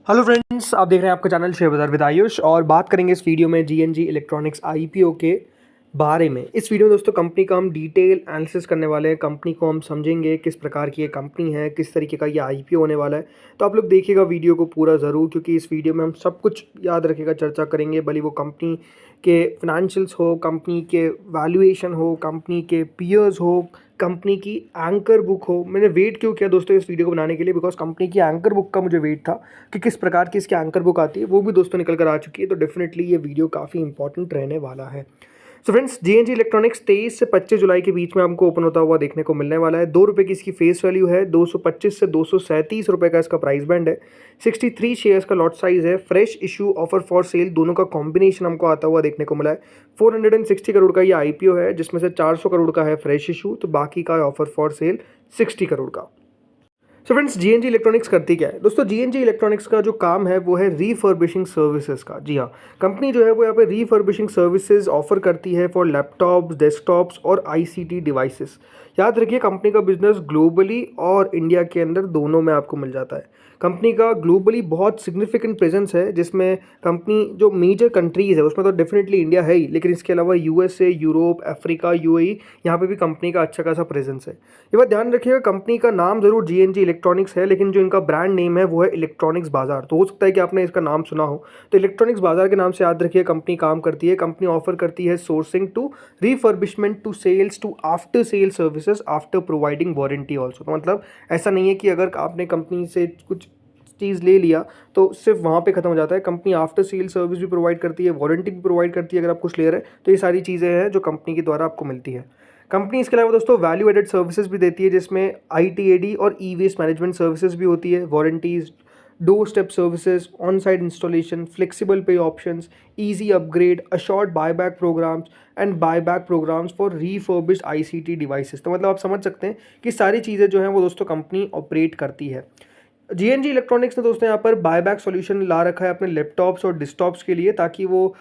Hello friends, आप देख रहे हैं आपका चैनल शेयर बाजार विद आयुष और बात करेंगे इस वीडियो में जीएनजी इलेक्ट्रॉनिक्स आईपीओ के बारे में। इस वीडियो में दोस्तों कंपनी का हम डिटेल एनालिसिस करने वाले हैं। कंपनी को हम समझेंगे किस प्रकार की ये कंपनी है, किस तरीके का ये आईपीओ होने वाला है। तो आप लोग देखिएगा वीडियो को पूरा ज़रूर, क्योंकि इस वीडियो में हम सब कुछ याद रखेगा चर्चा करेंगे। भले वो कंपनी के फाइनेंशियल्स हो, कंपनी के वैल्यूएशन हो, कंपनी के पीयर्स हो, कंपनी की एंकर बुक हो। मैंने वेट क्यों किया दोस्तों इस वीडियो को बनाने के लिए, बिकॉज कंपनी की एंकर बुक का मुझे वेट था कि किस प्रकार की इसकी एंकर बुक आती है, वो भी दोस्तों निकल कर आ चुकी है। तो डेफिनेटली ये वीडियो काफ़ी इंपॉर्टेंट रहने वाला है। सो फ्रेंड्स, जीएनजी इलेक्ट्रॉनिक्स 23 से 25 जुलाई के बीच में हमको ओपन होता हुआ देखने को मिलने वाला है। 2 रुपये की इसकी फेस वैल्यू है, 225 से 237 रुपये का इसका प्राइस बैंड है, 63 शेयर्स का लॉट साइज है। Fresh issue offer for sale दोनों का कॉम्बिनेशन हमको आता हुआ देखने को मिला है। 460 करोड़ का ये आईपीओ है, जिसमें से 400 करोड़ का है फ्रेश इशू, तो बाकी का ऑफर फॉर सेल 60 करोड़ का। सो फ्रेंड्स, जीएनजी इलेक्ट्रॉनिक्स करती क्या है दोस्तों? जीएनजी इलेक्ट्रॉनिक्स का जो काम है वो है रीफर्बिशिंग सर्विसेज का। जी हाँ, कंपनी जो है वो यहाँ पे रीफर्बिशिंग सर्विसेज ऑफर करती है फॉर लैपटॉप्स, डेस्कटॉप्स और आईसीटी डिवाइसेस। याद रखिए, कंपनी का बिजनेस ग्लोबली और इंडिया के अंदर दोनों में आपको मिल जाता है। कंपनी का ग्लोबली बहुत सिग्निफिकेंट प्रेजेंस है, जिसमें कंपनी जो मेजर कंट्रीज़ है उसमें तो डेफिनेटली इंडिया है ही, लेकिन इसके अलावा यूएसए, यूरोप, अफ्रीका, यूएई, यहाँ पे भी कंपनी का अच्छा खासा प्रेजेंस है। ये बात ध्यान रखिएगा, कंपनी का नाम जरूर जीएनजी इलेक्ट्रॉनिक्स है, लेकिन जो इनका ब्रांड नेम है वो है इलेक्ट्रॉनिक्स बाजार। तो हो सकता है कि आपने इसका नाम सुना हो, तो इलेक्ट्रॉनिक्स बाजार के नाम से याद रखिए कंपनी काम करती है। कंपनी ऑफर करती है sourcing to refurbishment to sales to after sale services after providing warranty also. तो मतलब ऐसा नहीं है कि अगर आपने कंपनी से कुछ चीज़ ले लिया तो सिर्फ वहाँ पे खत्म हो जाता है। कंपनी आफ्टर सेल सर्विस भी प्रोवाइड करती है, वारंटी भी प्रोवाइड करती है अगर आप कुछ ले रहे हैं। तो ये सारी चीज़ें हैं जो कंपनी के द्वारा आपको मिलती है। कंपनी इसके अलावा दोस्तों वैल्यू एडेड सर्विसेज भी देती है, जिसमें आईटीएडी और ई वेस्ट मैनेजमेंट सर्विसेज भी होती है, warranties, doorstep services, onsite installation, flexible pay options, easy upgrade, assured buyback programmes and buyback programmes for refurbished ICT devices. तो मतलब आप समझ सकते हैं कि सारी चीज़ें जो हैं वो दोस्तों कंपनी ऑपरेट करती है। जीएनजी इलेक्ट्रॉनिक्स ने दोस्तों यहाँ पर बायबैक सॉल्यूशन ला रखा है अपने लैपटॉप्स और डेस्कटॉप्स के लिए, ताकि वो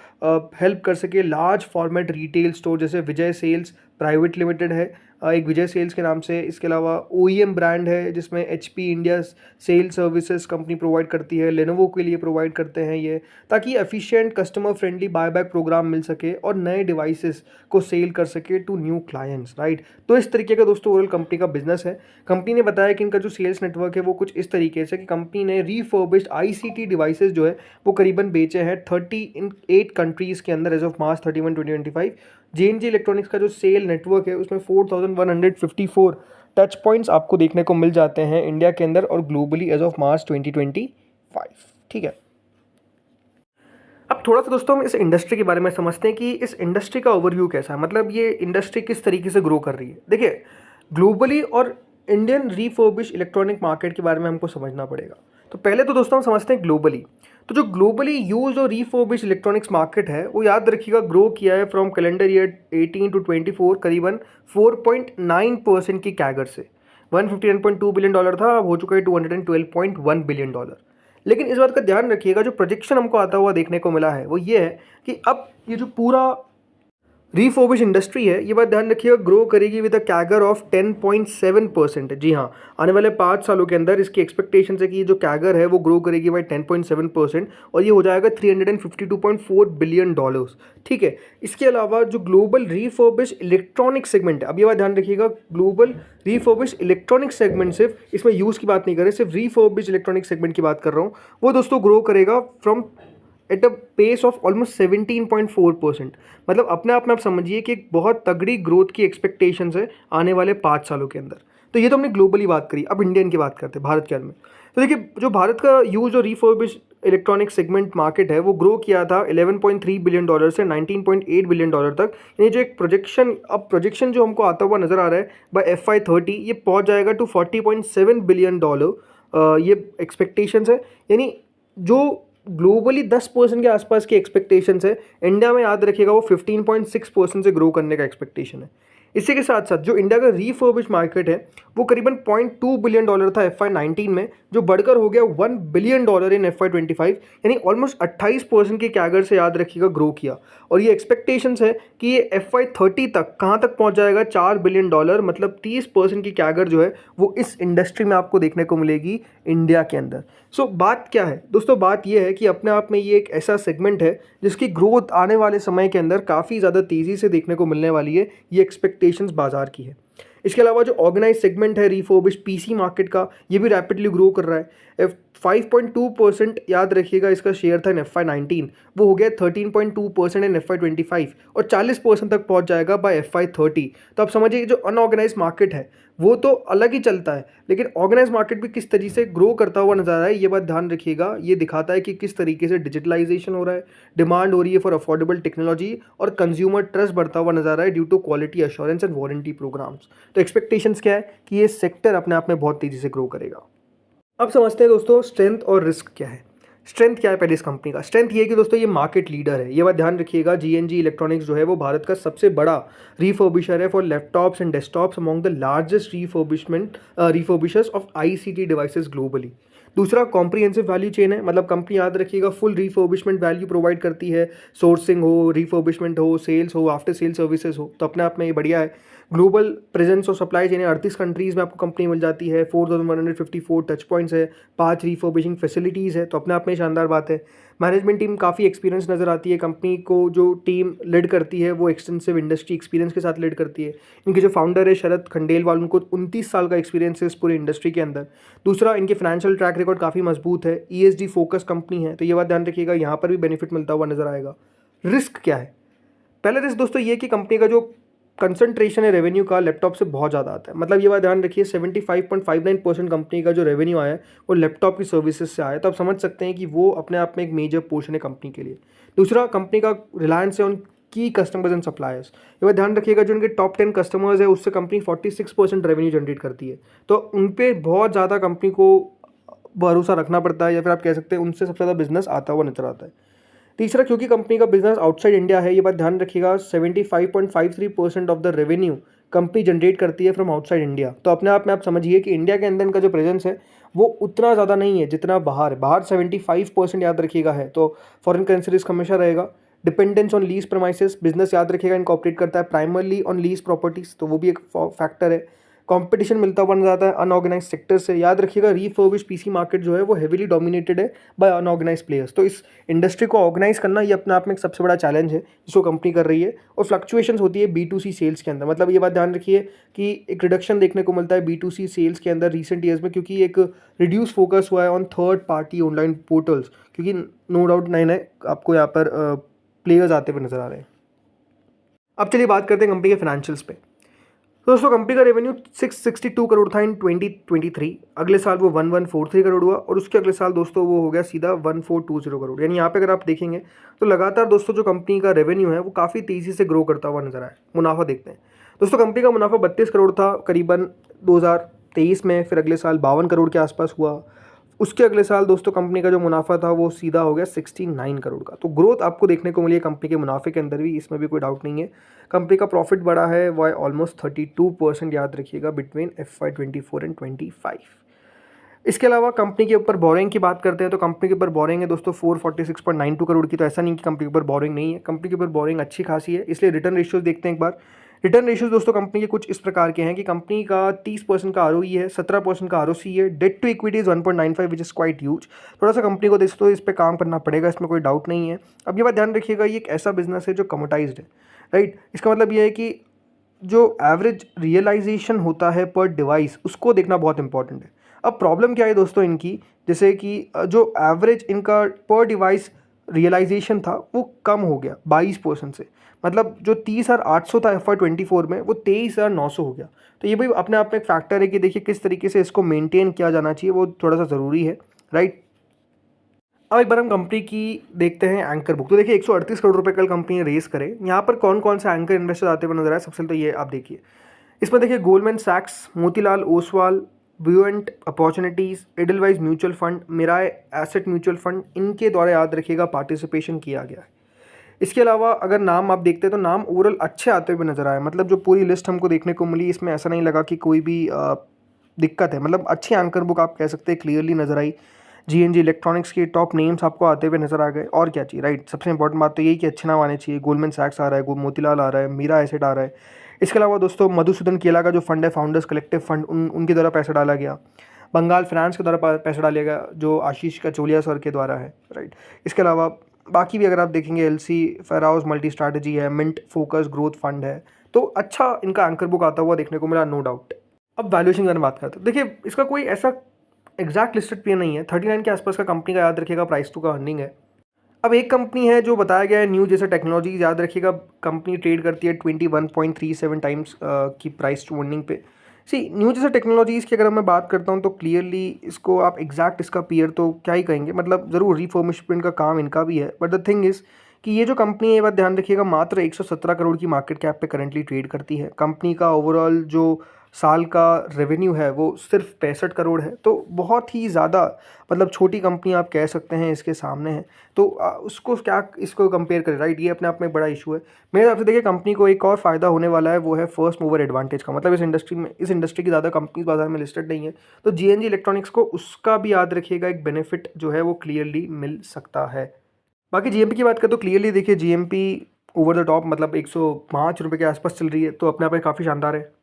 हेल्प कर सके लार्ज फॉर्मेट रिटेल स्टोर, जैसे विजय सेल्स प्राइवेट लिमिटेड है, एक विजय सेल्स के नाम से। इसके अलावा ओईएम ब्रांड है जिसमें HP India sale services company provide करती है, लेनोवो के लिए प्रोवाइड करते हैं ये, ताकि efficient customer friendly buyback programme मिल सके और नए डिवाइसेस को सेल कर सके टू न्यू क्लाइंट्स, राइट। तो इस तरीके का दोस्तों ओवरऑल कंपनी का बिजनेस है। कंपनी ने बताया कि इनका जो सेल्स नेटवर्क है वो कुछ इस तरीके से कि कंपनी ने रीफर्बिश्ड आईसीटी डिवाइसेस जो है वो करीबन बेचे हैं 38 कंट्रीज़ के अंदर as of March 31, 2025। JNG electronics का जो सेल नेटवर्क है उसमें 4154 टच पॉइंट्स आपको देखने को मिल जाते हैं इंडिया के अंदर और ग्लोबली एज ऑफ मार्च 2025। ठीक है, अब थोड़ा सा दोस्तों हम इस इंडस्ट्री के बारे में समझते हैं कि इस इंडस्ट्री का ओवरव्यू कैसा है, मतलब ये इंडस्ट्री किस तरीके से ग्रो कर रही है। देखिए, ग्लोबली और इंडियन रीफर्बिश इलेक्ट्रॉनिक मार्केट के बारे में हमको समझना पड़ेगा। तो पहले तो दोस्तों हम समझते हैं ग्लोबली। तो जो ग्लोबली यूज और रीफर्बिश इलेक्ट्रॉनिक्स मार्केट है वो याद रखिएगा ग्रो किया है फ्रॉम कैलेंडर ईयर 18 to 24 करीबन 4.9% की कैगर से। 159.2 बिलियन डॉलर था, अब हो चुका है 212.1 बिलियन डॉलर। लेकिन इस बात का ध्यान रखिएगा, जो प्रोजेक्शन हमको आता हुआ देखने को मिला है वो ये है कि अब ये जो पूरा रीफर्बिश इंडस्ट्री है, ये बात ध्यान रखिएगा, ग्रो करेगी विद अ कैगर ऑफ 10.7%। जी हाँ, आने वाले 5 सालों के अंदर इसकी एक्सपेक्टेशन है कि ये जो कैगर है वो ग्रो करेगी बाई 10.7% और ये हो जाएगा 352.4 बिलियन डॉलर्स। ठीक है, इसके अलावा जो ग्लोबल रीफर्बिश इलेक्ट्रॉनिक सेगमेंट है, अब ये बात ध्यान रखिएगा, ग्लोबल रीफर्बिश इलेक्ट्रॉनिक सेगमेंट, सिर्फ इसमें यूज़ की बात नहीं कर रहे, सिर्फ रीफर्बिश इलेक्ट्रॉनिक सेगमेंट की बात कर रहा हूँ, वो दोस्तों ग्रो करेगा from at a pace of almost 17.4%। मतलब अपने आप में आप समझिए कि एक बहुत तगड़ी ग्रोथ की एक्सपेक्टेशंस है आने वाले 5 सालों के अंदर। तो ये तो हमने ग्लोबली बात करी, अब इंडियन की बात करते हैं, भारत के अंदर में। तो देखिए, जो भारत का यूज और रिफर्बिश इलेक्ट्रॉनिक सेगमेंट मार्केट है वो ग्रो किया था 11.3 बिलियन डॉलर से 19.8 बिलियन डॉलर तक। यानी जो एक प्रोजेक्शन, अब प्रोजेक्शन जो हमको आता हुआ नज़र आ रहा है बाय FY30 ये पहुंच जाएगा टू 40.7 बिलियन डॉलर, ये एक्सपेक्टेशंस है। यानी जो ग्लोबली 10% के आसपास की एक्सपेक्टेशंस है, इंडिया में याद रखिएगा वो 15.6% से ग्रो करने का एक्सपेक्टेशन है। इसी के साथ साथ जो इंडिया का रीफर्बिश मार्केट है वो करीबन $0.2 बिलियन था FY19 में, जो बढ़कर हो गया $1 बिलियन इन FY25, यानी ऑलमोस्ट 28% के कैगर से याद रखिएगा ग्रो किया। और ये एक्सपेक्टेशंस है कि ये FY30 तक कहाँ तक पहुँच जाएगा, $4 बिलियन, मतलब 30% की कैगर जो है वो इस इंडस्ट्री में आपको देखने को मिलेगी इंडिया के अंदर। सो बात क्या है दोस्तों, बात ये है कि अपने आप में ये एक ऐसा सेगमेंट है जिसकी ग्रोथ आने वाले समय के अंदर काफ़ी ज़्यादा तेज़ी से देखने को मिलने वाली है, ये एक्सपेक्टेशंस बाजार की है। इसके अलावा जो ऑर्गेनाइज सेगमेंट है रिफर्बिश पीसी मार्केट का, ये भी रैपिडली ग्रो कर रहा है। 5.2% याद रखिएगा इसका शेयर था इन FY19, वो हो गया 13.2% इन FY25 और 40% तक पहुंच जाएगा बाय FY30। तो आप समझिए जो अनऑर्गेनाइज मार्केट है वो तो अलग ही चलता है, लेकिन ऑर्गेनाइज मार्केट भी किस तरीके से ग्रो करता हुआ नजर आ रहा है, ये बात ध्यान रखिएगा। ये दिखाता है कि किस तरीके से डिजिटलाइजेशन हो रहा है, डिमांड हो रही है फॉर अफोर्डेबल टेक्नोलॉजी और कंज्यूमर ट्रस्ट बढ़ता हुआ नजर आ रहा है due to quality assurance and warranty programmes. तो एक्सपेक्टेशंस क्या है कि ये सेक्टर अपने आप में बहुत तेज़ी से ग्रो करेगा। अब समझते हैं दोस्तों स्ट्रेंथ और रिस्क क्या है। स्ट्रेंथ क्या है पहले इस कंपनी का? स्ट्रेंथ ये है कि दोस्तों ये मार्केट लीडर है, ये बात ध्यान रखिएगा। जीएनजी इलेक्ट्रॉनिक्स जो है वो भारत का सबसे बड़ा रिफर्बिशर है for laptops and desktops, among the largest refurbishers of ICT devices globally. दूसरा कॉम्प्रिहेंसिव वैल्यू चेन है, मतलब कंपनी याद रखिएगा फुल रिफर्बिशमेंट वैल्यू प्रोवाइड करती है, सोर्सिंग हो, रिफर्बिशमेंट हो, सेल्स हो, आफ्टर सेल सर्विसेज हो, तो अपने आप में ये बढ़िया है। ग्लोबल प्रेजेंस और सप्लाई चेन 38 कंट्रीज़ में आपको कंपनी मिल जाती है, 4154 टच पॉइंट्स है, 5 रिफर्बिशिंग फैसिलिटीज़ है, तो अपने आप में शानदार बात है। मैनेजमेंट टीम काफ़ी एक्सपीरियंस नज़र आती है, कंपनी को जो टीम लीड करती है वो एक्सटेंसिव इंडस्ट्री एक्सपीरियंस के साथ लीड करती है। इनके जो फाउंडर है शरद खंडेलवाल, उनको 29 साल का एक्सपीरियंस है इस पूरी इंडस्ट्री के अंदर। दूसरा, इनके फाइनेंशियल ट्रैक रिकॉर्ड काफ़ी मजबूत है, ESG फोकस कंपनी है, तो ये बात ध्यान रखिएगा, यहाँ पर भी बेनिफिट मिलता हुआ नजर आएगा। रिस्क क्या है? पहले रिस्क दोस्तों ये कि कंपनी का जो कंसंट्रेशन है रेवेन्यू का लैपटॉप से बहुत ज़्यादा आता है, मतलब ये बात ध्यान रखिए 75.59% कंपनी का जो रेवेन्यू आया है वो लैपटॉप की सर्विसेज से आया, तो आप समझ सकते हैं कि वो अपने आप में एक मेजर पोर्शन है कंपनी के लिए। दूसरा, कंपनी का रिलायंस है उन की कस्टमर्स एंड सप्लायर्स, ये बात ध्यान रखिएगा, जो उनके टॉप 10 कस्टमर्स है उससे कंपनी 46% रेवेन्यू जनरेट करती है, तो उन पर बहुत ज़्यादा कंपनी को भरोसा रखना पड़ता है, या फिर आप कह सकते हैं उनसे सबसे ज़्यादा बिजनेस आता हुआ नजर आता है। तीसरा, क्योंकि कंपनी का बिजनेस आउटसाइड इंडिया है, ये बात ध्यान रखिएगा, 75.53% of the revenue company generate करती है फ्रॉम आउटसाइड इंडिया, तो अपने आप में आप समझिए कि इंडिया के अंदर इनका जो प्रेजेंस है वो उतना ज़्यादा नहीं है जितना बाहर है। बाहर 75% याद रखिएगा है, तो फॉरेन करेंसी रिस्क हमेशा रहेगा। Dependence on lease premises, business याद रखिएगा इनका ऑपरेट करता है प्राइमरली ऑन लीज प्रॉपर्टीज, तो वो भी एक फैक्टर है। कंपटीशन मिलता हुआ नजर आता है अनऑर्गेनाइज सेक्टर से, याद रखिएगा रिफर्बिश पीसी मार्केट जो है वो हेवीली डोमिनेटेड है बाय अनऑर्गेनाइज प्लेयर्स, तो इस इंडस्ट्री को ऑर्गेनाइज करना ये अपने आप में एक सबसे बड़ा चैलेंज है जिसको कंपनी कर रही है। और फ्लक्चुएशंस होती है B2C सेल्स के अंदर, मतलब ये बात ध्यान रखिए कि एक रिडक्शन देखने को मिलता है B2C सेल्स के अंदर रिसेंट ईयर्स में, क्योंकि एक रिड्यूस फोकस हुआ है on third party online portals, क्योंकि नो डाउट नए नए आपको यहाँ पर प्लेयर्स आते हुए नजर आ रहे हैं। अब चलिए बात करते हैं कंपनी के फाइनेंशियल्स पे। तो दोस्तों कंपनी का रेवेन्यू 662 करोड़ था इन 2023, अगले साल वो 1143 करोड़ हुआ, और उसके अगले साल दोस्तों वो हो गया सीधा 1420 करोड़। यानी यहाँ पे अगर आप देखेंगे तो लगातार दोस्तों जो कंपनी का रेवेन्यू है वो काफ़ी तेज़ी से ग्रो करता हुआ नजर आया। मुनाफा देखते हैं दोस्तों, कंपनी का मुनाफा 32 करोड़ था करीबन 2023 में, फिर अगले साल 52 करोड़ के आसपास हुआ, उसके अगले साल दोस्तों कंपनी का जो मुनाफा था वो सीधा हो गया 69 करोड़ का। तो ग्रोथ आपको देखने को मिली है कंपनी के मुनाफे के अंदर भी, इसमें भी कोई डाउट नहीं है। कंपनी का प्रॉफिट बढ़ा है वाई ऑलमोस्ट 32%, याद रखिएगा, बिटवीन FY24 एंड 25। इसके अलावा कंपनी के ऊपर बोरिंग की बात करते हैं तो कंपनी के ऊपर बोरिंग है दोस्तों 446.92 करोड़ की, तो ऐसा नहीं कि कंपनी के ऊपर बोरिंग नहीं है, कंपनी के ऊपर बोरिंग अच्छी खासी है। इसलिए रिटर्न रेशियोज देखते हैं एक बार। रिटर्न रेशियोज दोस्तों कंपनी के कुछ इस प्रकार के हैं कि कंपनी का 30% का ROE है, 17% का ROC है, debt to equity is 1.95 which is quite huge. थोड़ा सा कंपनी को दोस्तों इस पर काम करना पड़ेगा, इसमें कोई डाउट नहीं है। अब ये बात ध्यान रखिएगा, ये एक ऐसा बिजनेस है जो कमोडाइज्ड है, राइट। इसका मतलब ये है कि जो एवरेज रियलाइजेशन होता है पर डिवाइस उसको देखना बहुत इंपॉर्टेंट है। अब प्रॉब्लम क्या है दोस्तों इनकी, जैसे कि जो एवरेज इनका पर डिवाइस रियलाइजेशन था वो कम हो गया 22% से, मतलब जो 30,800 था FY24 में वो 23,900 हो गया। तो ये भी अपने आप में एक फैक्टर है कि देखिए किस तरीके से इसको मेंटेन किया जाना चाहिए, वो थोड़ा सा ज़रूरी है, राइट। अब एक बार हम कंपनी की देखते हैं एंकर बुक। तो देखिए 138 करोड़ रुपए कल कंपनी ने रेस करे। यहाँ पर कौन कौन से एंकर इन्वेस्टर आते हुए नजर आए, सबसे तो ये आप देखिए, इसमें देखिए गोल्डमैन सैक्स, Motilal Oswal, Buoyant opportunities, Edelweiss mutual fund, Mirae asset mutual fund, इनके द्वारा याद रखिएगा पार्टिसिपेशन किया गया है। इसके अलावा अगर नाम आप देखते हैं तो नाम ओवरऑल अच्छे आते हुए नज़र आए, मतलब जो पूरी लिस्ट हमको देखने को मिली इसमें ऐसा नहीं लगा कि कोई भी दिक्कत है, मतलब अच्छी एंकर बुक आप कह सकते हैं क्लियरली नज़र आई। जीएनजी इलेक्ट्रॉनिक्स के टॉप नेम्स आपको आते हुए नजर आ गए, और क्या चाहिए, राइट। सबसे इंपॉर्टेंट बात तो यही कि अच्छे नाम आने चाहिए। गोल्डमैन सैक्स आ रहा है, मोतीलाल आ रहा है, मीरा एसेट आ रहा है। इसके अलावा दोस्तों मधुसूदन केला का जो फंड है फाउंडर्स कलेक्टिव फंड, उनके द्वारा पैसा डाला गया। बंगाल फाइनेंस के द्वारा पैसा डाला गया जो आशीष कचोलिया सर के द्वारा है, राइट। इसके अलावा बाकी भी अगर आप देखेंगे एलसी फेराउस मल्टी स्ट्रैटेजी है, मिंट फोकस ग्रोथ फंड है, तो अच्छा इनका एंकर बुक आता हुआ देखने को मिला, नो डाउट। अब वैल्यूएशन की बात करते हैं, देखिए इसका कोई ऐसा एग्जैक्ट लिस्टेड पीयर नहीं है, 39 के आसपास का कंपनी का याद रखिएगा प्राइस टू का अर्निंग है। अब एक कंपनी है जो बताया गया है न्यू जैसे टेक्नोलॉजी, याद रखिएगा कंपनी ट्रेड करती है 21.37 टाइम्स की प्राइस टू अर्निंग पे। सी न्यू जैसे टेक्नोलॉजीज़ की अगर मैं बात करता हूँ तो क्लियरली इसको आप एग्जैक्ट इसका पीयर तो क्या ही कहेंगे, मतलब ज़रूर रिफर्मिशमेंट का काम इनका भी है, बट द थिंग इज़ कि ये जो कंपनी है, ये बात ध्यान रखिएगा, मात्र 117 करोड़ की मार्केट कैप पे करंटली ट्रेड करती है। कंपनी का ओवरऑल जो साल का रेवेन्यू है वो सिर्फ 65 करोड़ है, तो बहुत ही ज़्यादा मतलब छोटी कंपनी आप कह सकते हैं इसके सामने है। तो उसको क्या इसको कंपेयर करें, राइट, ये अपने आप में एक बड़ा इशू है। मेरे हिसाब से देखिए कंपनी को एक और फ़ायदा होने वाला है, वो है फर्स्ट मूवर एडवांटेज का, मतलब इस इंडस्ट्री की ज़्यादा कंपनीज बाजार में लिस्टेड नहीं है, तो जीएनजी इलेक्ट्रॉनिक्स को उसका भी याद रखिएगा एक बेनिफिट जो है वो क्लियरली मिल सकता है। बाकी जीएमपी की बात करें तो क्लियरली देखिए जीएमपी ओवर द टॉप मतलब 105 रुपये के आसपास चल रही है, तो अपने आप में काफ़ी शानदार है।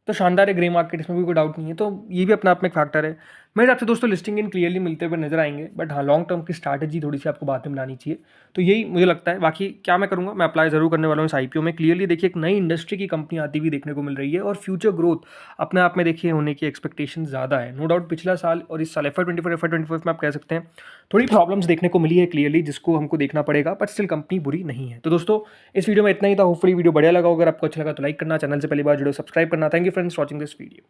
तो शानदार है ग्रे मार्केट, इसमें भी कोई डाउट नहीं है, तो ये भी अपने आप में एक फैक्टर है। मेरे हिसाब से दोस्तों लिस्टिंग इन क्लियरली मिलते हुए नजर आएंगे, बट हाँ लॉन्ग टर्म की स्ट्रैटेजी थोड़ी सी आपको बाद में बनानी चाहिए, तो यही मुझे लगता है। बाकी क्या मैं करूँगा, मैं अप्लाई जरूर करने वाला हूँ इस आईपीओ में। क्लियरली देखिए एक नई इंडस्ट्री की कंपनी आती हुई देखने को मिल रही है, और फ्यूचर ग्रोथ अपने आप में देखिए होने की एक्सपेक्टेशन ज़्यादा है। नो डाउट पिछला साल और इस साल FY24 में आप कह सकते हैं थोड़ी प्रॉब्लम्स देखने को मिली है क्लियरली, जिसको हमको देखना पड़ेगा, बट स्टिल कंपनी बुरी नहीं है। तो दोस्तों इस वीडियो में इतना ही था, होपफुली वीडियो बढ़िया लगा। अगर आपको अच्छा लगा तो लाइक करना, चैनल से पहली बार जुड़ो सब्सक्राइब करना। Thank you friends watching this video.